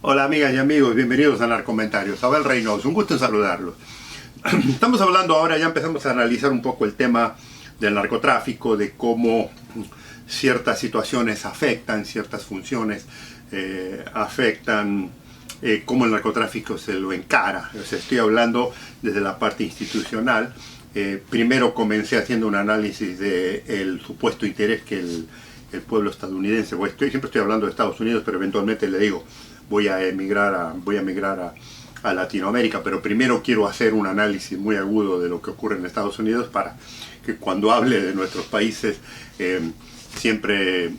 Hola amigas y amigos, bienvenidos a Narcomentarios. Abel Reynoso, un gusto en saludarlos. Estamos hablando ahora, ya empezamos a analizar un poco el tema del narcotráfico, de cómo ciertas situaciones afectan, ciertas funciones afectan, cómo el narcotráfico se lo encara. O sea, estoy hablando desde la parte institucional. Primero comencé haciendo un análisis del supuesto interés que el pueblo estadounidense, siempre estoy hablando de Estados Unidos, pero eventualmente le digo, voy a emigrar a Latinoamérica, pero primero quiero hacer un análisis muy agudo de lo que ocurre en Estados Unidos para que cuando hable de nuestros países siempre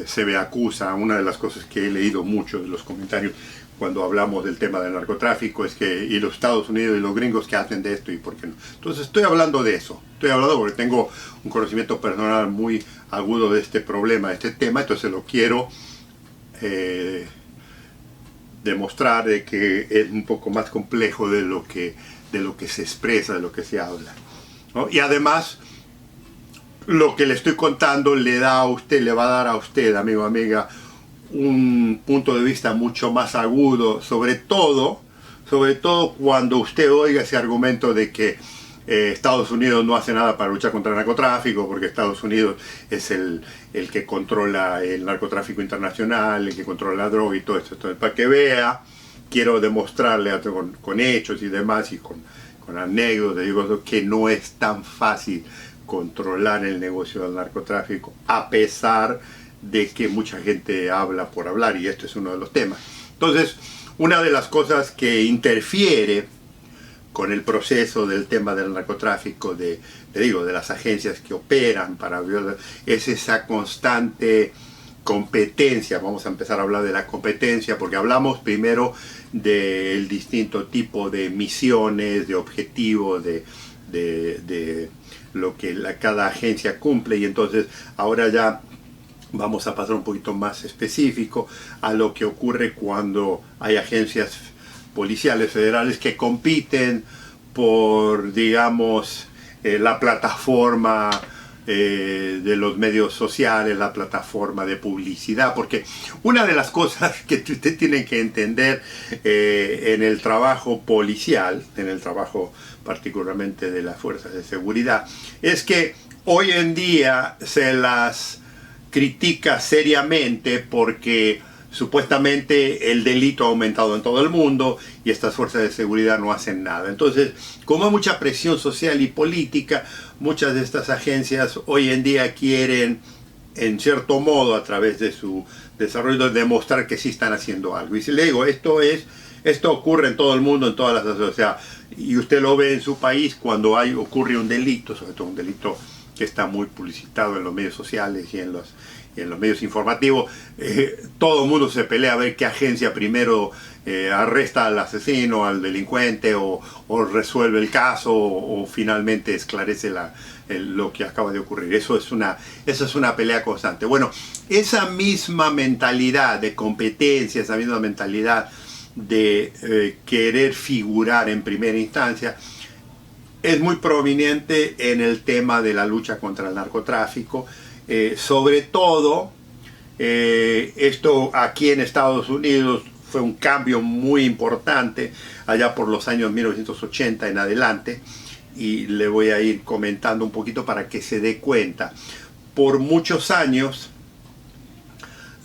se me acusa. Una de las cosas que he leído mucho de los comentarios cuando hablamos del tema del narcotráfico es que y los Estados Unidos y los gringos que hacen de esto y por qué no. Entonces estoy hablando de eso, estoy hablando porque tengo un conocimiento personal muy agudo de este problema, de este tema, entonces lo quiero demostrar de que es un poco más complejo de lo que se expresa, de lo que se habla, ¿no? Y además lo que le estoy contando le va a dar a usted, amigo, amiga, un punto de vista mucho más agudo, sobre todo cuando usted oiga ese argumento de que Estados Unidos no hace nada para luchar contra el narcotráfico, porque Estados Unidos es el que controla el narcotráfico internacional, el que controla la droga y todo esto. Entonces, para que vea, quiero demostrarle con hechos y demás, y con anécdotas, digo, que no es tan fácil controlar el negocio del narcotráfico, a pesar de que mucha gente habla por hablar, y esto es uno de los temas. Entonces, una de las cosas que interfiere con el proceso del tema del narcotráfico, de las agencias que operan para violar, es esa constante competencia. Vamos a empezar a hablar de la competencia, porque hablamos primero del distinto tipo de misiones, de objetivos, de lo que cada agencia cumple, y entonces ahora ya vamos a pasar un poquito más específico a lo que ocurre cuando hay agencias policiales federales que compiten por, digamos, la plataforma de los medios sociales, la plataforma de publicidad, porque una de las cosas que usted tiene que entender en el trabajo policial, en el trabajo particularmente de las fuerzas de seguridad, es que hoy en día se las critica seriamente porque supuestamente el delito ha aumentado en todo el mundo y estas fuerzas de seguridad no hacen nada. Entonces, como hay mucha presión social y política, muchas de estas agencias hoy en día quieren, en cierto modo, a través de su desarrollo, demostrar que sí están haciendo algo. Y si le digo, esto ocurre en todo el mundo, en todas las sociedades, o sea, y usted lo ve en su país cuando ocurre un delito, sobre todo un delito que está muy publicitado en los medios sociales y en los medios informativos, todo el mundo se pelea a ver qué agencia primero arresta al asesino, al delincuente, o resuelve el caso, o finalmente esclarece lo que acaba de ocurrir. Esa es una pelea constante. Bueno, esa misma mentalidad de competencia, esa misma mentalidad de querer figurar en primera instancia, es muy prominente en el tema de la lucha contra el narcotráfico. Sobre todo, esto aquí en Estados Unidos fue un cambio muy importante allá por los años 1980 en adelante, y le voy a ir comentando un poquito para que se dé cuenta. Por muchos años,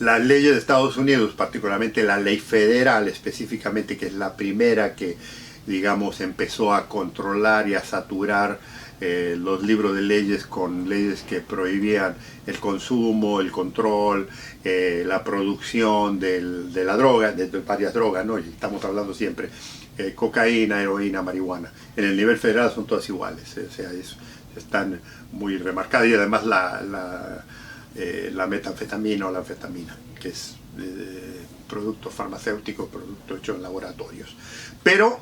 las leyes de Estados Unidos, particularmente la ley federal específicamente, que es la primera que, digamos, empezó a controlar y a saturar los libros de leyes con leyes que prohibían el consumo, el control, la producción de la droga, de varias drogas, ¿no? Y estamos hablando siempre cocaína, heroína, marihuana. En el nivel federal son todas iguales, o sea, están muy remarcadas, y además la metanfetamina o la anfetamina, que es producto farmacéutico, producto hecho en laboratorios. Pero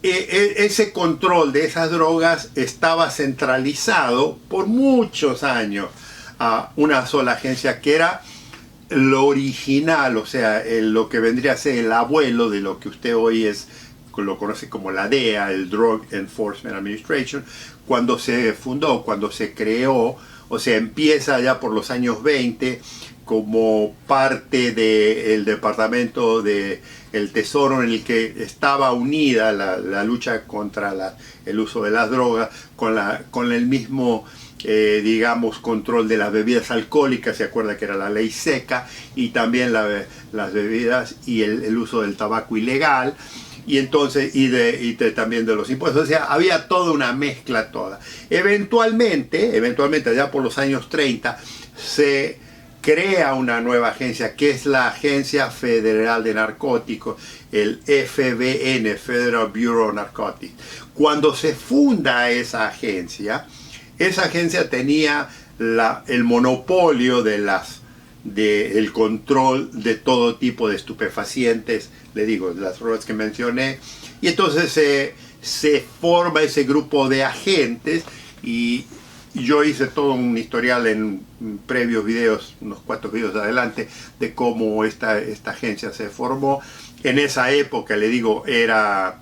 ese control de esas drogas estaba centralizado por muchos años a una sola agencia, que era lo original, o sea, lo que vendría a ser el abuelo de lo que usted hoy lo conoce como la DEA, el Drug Enforcement Administration. Cuando se fundó, cuando se creó, o sea, empieza ya por los años 20 como parte del Departamento del Tesoro, en el que estaba unida la lucha contra el uso de las drogas con el mismo digamos, control de las bebidas alcohólicas. Se acuerda que era la ley seca, y también las bebidas y el uso del tabaco ilegal, y entonces también de los impuestos. O sea, había toda una mezcla toda. Eventualmente allá por los años 30 se crea una nueva agencia, que es la Agencia Federal de Narcóticos, el FBN, Federal Bureau of Narcotics. Cuando se funda esa agencia tenía el monopolio del control de todo tipo de estupefacientes, le digo, las drogas que mencioné, y entonces se forma ese grupo de agentes, y yo hice todo un historial en previos videos, unos 4 videos adelante, de cómo esta agencia se formó. En esa época, le digo, era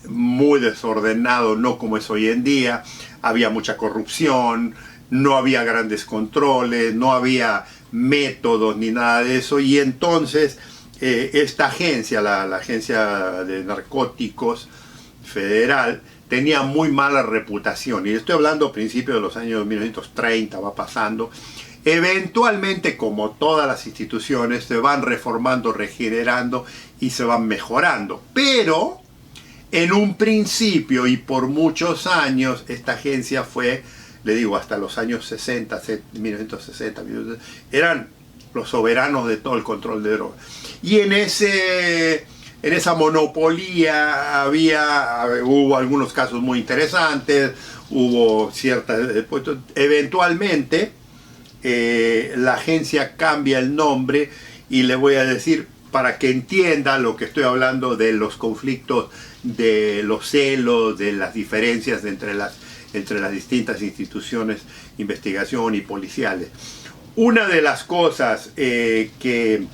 muy desordenado, no como es hoy en día. Había mucha corrupción, no había grandes controles, no había métodos ni nada de eso, y entonces esta agencia, la Agencia de Narcóticos Federal, tenía muy mala reputación, y estoy hablando a principios de los años 1930, va pasando. Eventualmente, como todas las instituciones, se van reformando, regenerando y se van mejorando, pero en un principio y por muchos años esta agencia fue, le digo, hasta los años 60, 1960, eran los soberanos de todo el control de drogas. Y en esa monopolia hubo algunos casos muy interesantes, hubo ciertas... Eventualmente la agencia cambia el nombre, y le voy a decir, para que entienda lo que estoy hablando de los conflictos, de los celos, de las diferencias entre las distintas instituciones de investigación y policiales. Una de las cosas que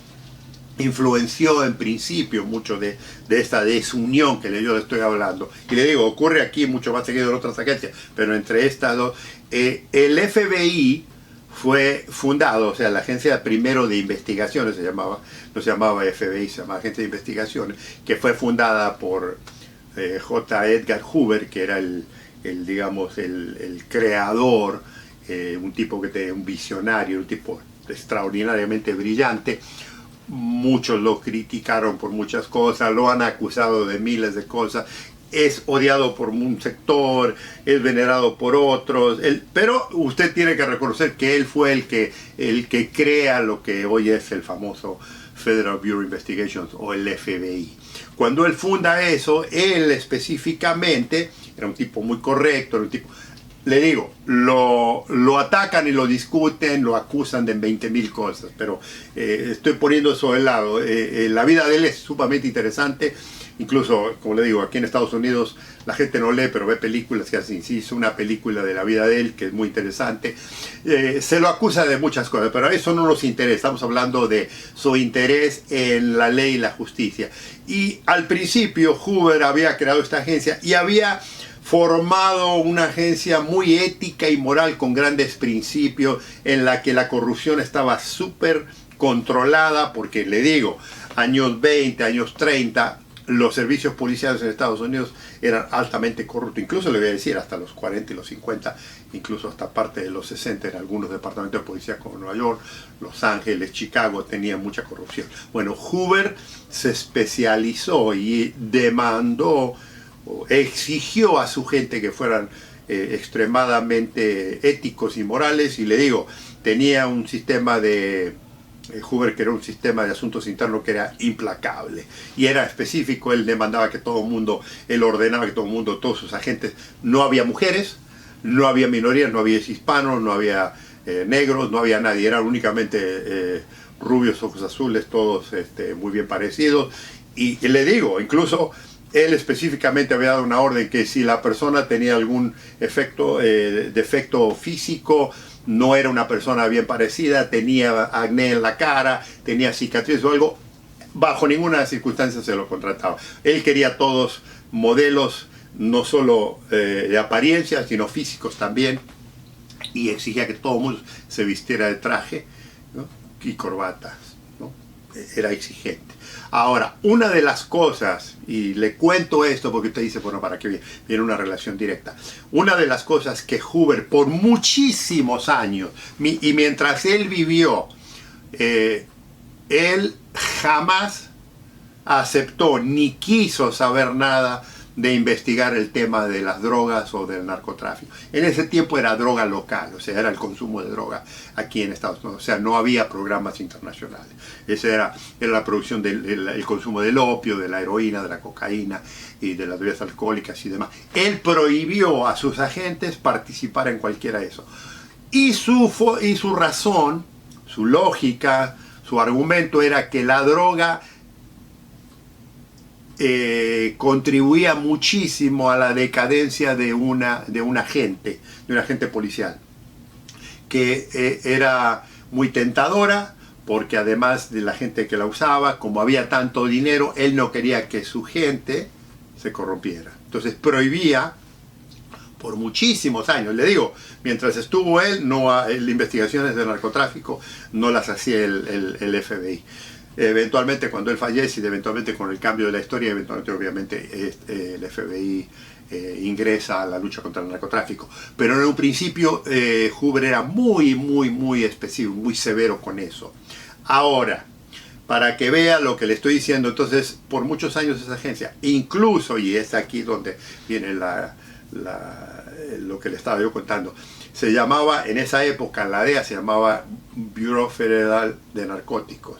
influenció en principio mucho de esta desunión que yo le estoy hablando, y le digo, ocurre aquí mucho más seguido en otras agencias, pero entre estas dos, el FBI fue fundado, o sea, la agencia primero de investigaciones no se llamaba FBI, se llamaba Agencia de Investigaciones, que fue fundada por J. Edgar Hoover, que era digamos, el creador, un tipo un visionario, un tipo extraordinariamente brillante. Muchos lo criticaron por muchas cosas, lo han acusado de miles de cosas, es odiado por un sector, es venerado por otros, pero usted tiene que reconocer que él fue el que crea lo que hoy es el famoso Federal Bureau of Investigations, o el FBI. Cuando él funda eso, él específicamente era un tipo muy correcto, era un tipo, le digo, lo atacan y lo discuten, lo acusan de 20.000 cosas, pero estoy poniendo eso de lado. La vida de él es sumamente interesante. Incluso, como le digo, aquí en Estados Unidos la gente no lee, pero ve películas que hacen. Sí, hizo una película de la vida de él que es muy interesante. Se lo acusa de muchas cosas, pero eso no nos interesa. Estamos hablando de su interés en la ley y la justicia. Y al principio Hoover había creado esta agencia y había formado una agencia muy ética y moral, con grandes principios, en la que la corrupción estaba súper controlada, porque le digo, años 20, años 30, los servicios policiales en Estados Unidos eran altamente corruptos. Incluso le voy a decir, hasta los 40 y los 50, incluso hasta parte de los 60, en algunos departamentos de policía como Nueva York, Los Ángeles, Chicago, tenían mucha corrupción. Bueno, Hoover se especializó y demandó, exigió a su gente que fueran extremadamente éticos y morales, y le digo, tenía un sistema de Hoover, que era un sistema de asuntos internos que era implacable y era específico. Él demandaba que todo el mundo, él ordenaba que todo el mundo, todos sus agentes, no había mujeres, no había minorías, no había hispanos, no había negros, no había nadie, eran únicamente rubios, ojos azules, todos muy bien parecidos. Y le digo, incluso él específicamente había dado una orden que si la persona tenía algún defecto físico, no era una persona bien parecida, tenía acné en la cara, tenía cicatrices o algo, bajo ninguna circunstancia se lo contrataba. Él quería todos modelos, no solo de apariencia, sino físicos también, y exigía que todo el mundo se vistiera de traje, ¿no? y corbatas, ¿no? Era exigente. Ahora, una de las cosas, y le cuento esto porque usted dice, bueno, ¿para qué viene una relación directa? Una de las cosas que Hoover por muchísimos años, y mientras él vivió, él jamás aceptó ni quiso saber nada de investigar el tema de las drogas o del narcotráfico. En ese tiempo era droga local, o sea, era el consumo de droga aquí en Estados Unidos, o sea, no había programas internacionales. Ese era la producción el consumo del opio, de la heroína, de la cocaína y de las bebidas alcohólicas y demás. Él prohibió a sus agentes participar en cualquiera de eso. Y su razón, su lógica, su argumento era que la droga contribuía muchísimo a la decadencia de un agente policial, que era muy tentadora, porque además de la gente que la usaba, como había tanto dinero, él no quería que su gente se corrompiera. Entonces prohibía por muchísimos años. Le digo, mientras estuvo él, las investigaciones de narcotráfico no las hacía el FBI. Eventualmente, cuando él fallece, y eventualmente con el cambio de la historia, eventualmente obviamente el FBI ingresa a la lucha contra el narcotráfico. Pero en un principio Hoover era muy específico, muy severo con eso. Ahora, para que vea lo que le estoy diciendo, entonces, por muchos años esa agencia, incluso, y es aquí donde viene lo que le estaba yo contando, se llamaba, en esa época, la DEA se llamaba Bureau Federal de Narcóticos,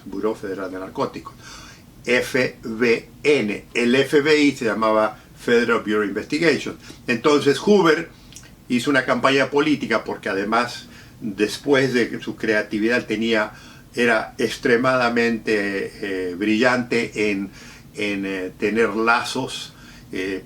FBN. El FBI se llamaba Federal Bureau of Investigation. Entonces Hoover hizo una campaña política porque además, después de su creatividad, era extremadamente brillante en tener lazos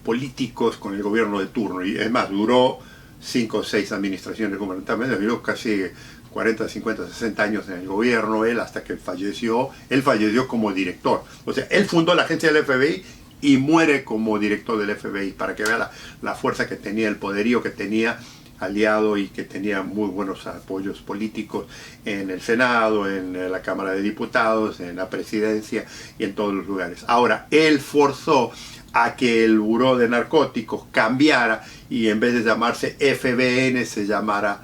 políticos con el gobierno de turno. Y es más, duró 5 o 6 administraciones gubernamentales, duró casi 40, 50, 60 años en el gobierno, él hasta que falleció. Él falleció como director. O sea, él fundó la agencia del FBI y muere como director del FBI, para que vea la fuerza que tenía, el poderío que tenía, aliado, y que tenía muy buenos apoyos políticos en el Senado, en la Cámara de Diputados, en la presidencia y en todos los lugares. Ahora, él forzó a que el Buró de Narcóticos cambiara y en vez de llamarse FBN se llamara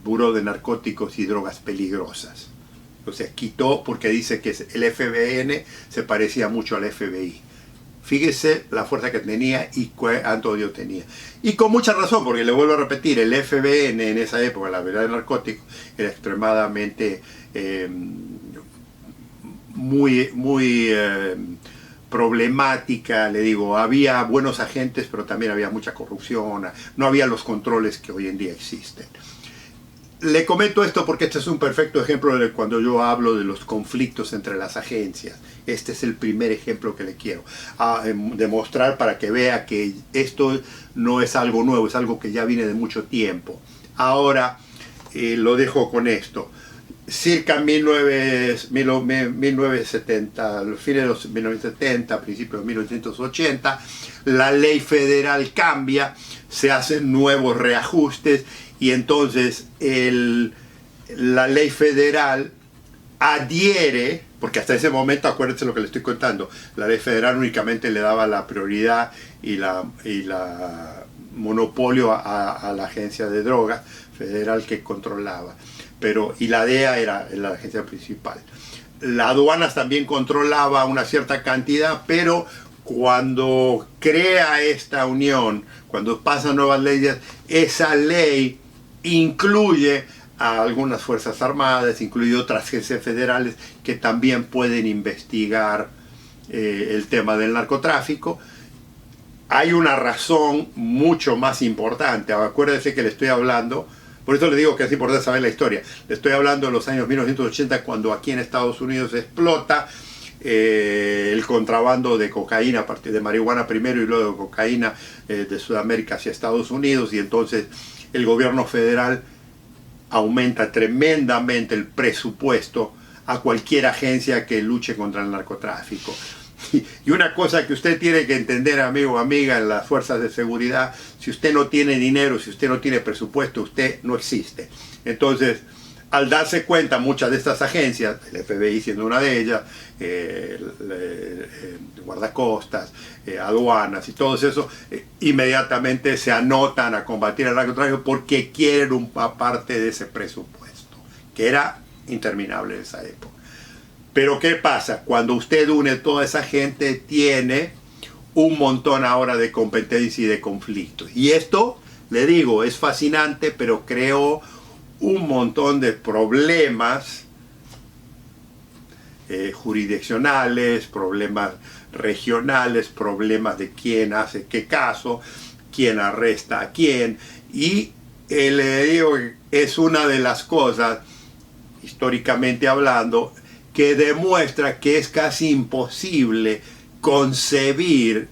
Buró de Narcóticos y Drogas Peligrosas. O sea, quitó, porque dice que el FBN se parecía mucho al FBI. Fíjese la fuerza que tenía y cuánto odio tenía. Y con mucha razón, porque le vuelvo a repetir, el FBN en esa época, la verdad de narcóticos, era extremadamente muy problemática. Le digo, había buenos agentes, pero también había mucha corrupción, no había los controles que hoy en día existen. Le comento esto porque este es un perfecto ejemplo de cuando yo hablo de los conflictos entre las agencias. Este es el primer ejemplo que le quiero demostrar, para que vea que esto no es algo nuevo, es algo que ya viene de mucho tiempo. Ahora lo dejo con esto. Circa 1970, los fines de los 1970, principios de 1980, la ley federal cambia, se hacen nuevos reajustes y entonces la ley federal adhiere, porque hasta ese momento, acuérdense lo que le estoy contando, la ley federal únicamente le daba la prioridad y la monopolio a la agencia de drogas federal que controlaba. Y la DEA era la agencia principal. Las aduanas también controlaba una cierta cantidad, pero cuando crea esta unión, cuando pasan nuevas leyes, esa ley incluye a algunas fuerzas armadas, incluye otras agencias federales que también pueden investigar el tema del narcotráfico. Hay una razón mucho más importante. Acuérdense que le estoy hablando, por eso le digo que es importante saber la historia. Le estoy hablando de los años 1980, cuando aquí en Estados Unidos explota el contrabando de cocaína, a partir de marihuana primero y luego de cocaína de Sudamérica hacia Estados Unidos, y entonces el gobierno federal aumenta tremendamente el presupuesto a cualquier agencia que luche contra el narcotráfico. Y una cosa que usted tiene que entender, amigo o amiga, en las fuerzas de seguridad: si usted no tiene dinero, si usted no tiene presupuesto, usted no existe. Entonces, al darse cuenta muchas de estas agencias, el FBI siendo una de ellas, guardacostas, aduanas y todo eso, inmediatamente se anotan a combatir el narcotráfico porque quieren una parte de ese presupuesto, que era interminable en esa época. Pero ¿qué pasa? Cuando usted une toda esa gente, tiene un montón ahora de competencia y de conflictos. Y esto, le digo, es fascinante, pero creó un montón de problemas jurisdiccionales, problemas regionales, problemas de quién hace qué caso, quién arresta a quién. Y le digo, es una de las cosas, históricamente hablando, que demuestra que es casi imposible concebir,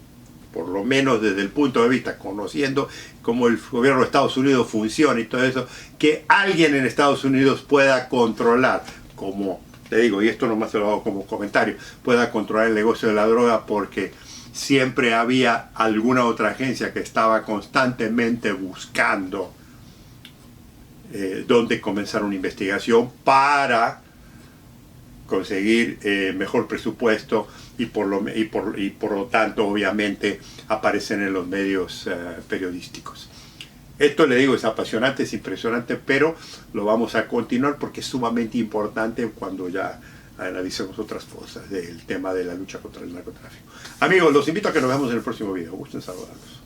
por lo menos desde el punto de vista, conociendo cómo el gobierno de Estados Unidos funciona y todo eso, que alguien en Estados Unidos pueda controlar, como te digo, y esto nomás se lo hago como comentario, pueda controlar el negocio de la droga, porque siempre había alguna otra agencia que estaba constantemente buscando dónde comenzar una investigación para conseguir mejor presupuesto y por lo tanto obviamente aparecen en los medios periodísticos. Esto, le digo, es apasionante, es impresionante, pero lo vamos a continuar porque es sumamente importante cuando ya analicemos otras cosas del tema de la lucha contra el narcotráfico. Amigos, los invito a que nos veamos en el próximo video. Gusto en saludarlos.